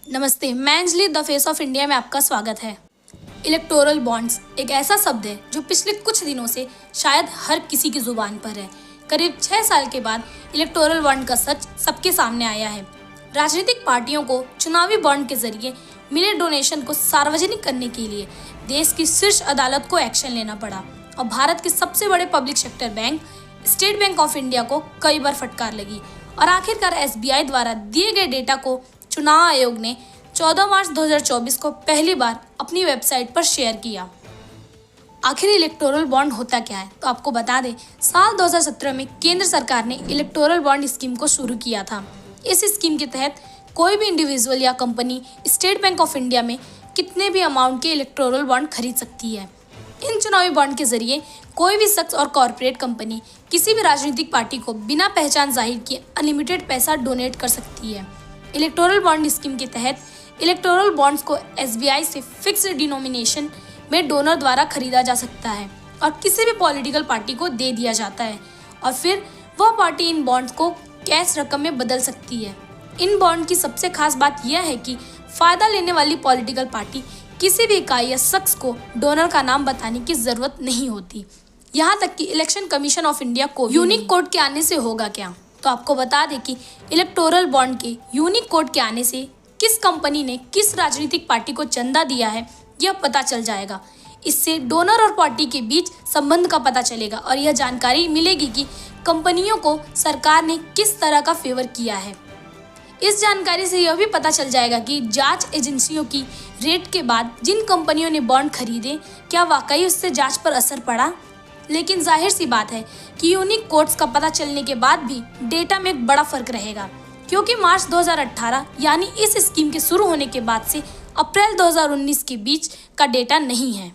नमस्ते, मैं Anjali the face of India में आपका स्वागत है। इलेक्टोरल बॉन्ड्स एक ऐसा शब्द है जो पिछले कुछ दिनों से शायद हर किसी की जुबान पर है। करीब 6 साल के बाद इलेक्टोरल बॉन्ड का सच सबके सामने आया है। राजनीतिक पार्टियों को चुनावी बॉन्ड के जरिए मिले डोनेशन को सार्वजनिक करने के लिए देश की शीर्ष अदालत को एक्शन लेना पड़ा और भारत के सबसे बड़े public sector bank state bank of India को कई बार फटकार लगी और आखिरकार SBI द्वारा दिए गए डेटा को चुनाव आयोग ने 14 मार्च 2024 को पहली बार अपनी वेबसाइट पर शेयर किया। आखिर इलेक्टोरल बॉन्ड होता क्या है, तो आपको बता दें, साल 2017 में केंद्र सरकार ने इलेक्टोरल बॉन्ड स्कीम को शुरू किया था। इस स्कीम के तहत कोई भी इंडिविजुअल या company state bank of India में कितने भी अमाउंट के इलेक्टोरल बॉन्ड खरीद सकती है। इन चुनावी बॉन्ड के जरिए कोई भी शख्स और कॉरपोरेट कंपनी किसी भी राजनीतिक पार्टी को बिना पहचान जाहिर किए अनलिमिटेड पैसा डोनेट कर सकती है। इलेक्टोरल बॉन्ड स्कीम के तहत इलेक्टोरल बॉन्ड्स को SBI से फिक्स्ड डिनोमिनेशन में डोनर द्वारा खरीदा जा सकता है और किसी भी पॉलिटिकल पार्टी को दे दिया जाता है और फिर वह पार्टी इन बॉन्ड्स को कैश रकम में बदल सकती है। इन बॉन्ड की सबसे खास बात यह है कि फ़ायदा लेने वाली पॉलिटिकल पार्टी किसी भी इकाई या शख्स को डोनर का नाम बताने की ज़रूरत नहीं होती। यहाँ तक कि इलेक्शन कमीशन ऑफ इंडिया को यूनिक कोड के आने से होगा क्या, तो आपको बता दें कि इलेक्टोरल बॉन्ड के यूनिक कोड के आने से किस कंपनी ने किस राजनीतिक पार्टी को चंदा दिया है यह पता चल जाएगा। इससे डोनर और पार्टी के बीच संबंध का पता चलेगा और यह जानकारी मिलेगी कि कंपनियों को सरकार ने किस तरह का फेवर किया है। इस जानकारी से यह भी पता चल जाएगा कि जांच एजेंसियों की रेड के बाद जिन कंपनियों ने बॉन्ड खरीदे क्या वाकई उससे जांच पर असर पड़ा। लेकिन जाहिर सी बात है कि यूनिक कोड्स का पता चलने के बाद भी डेटा में एक बड़ा फर्क रहेगा, क्योंकि मार्च 2018 यानी इस स्कीम के शुरू होने के बाद से अप्रैल 2019 के बीच का डेटा नहीं है।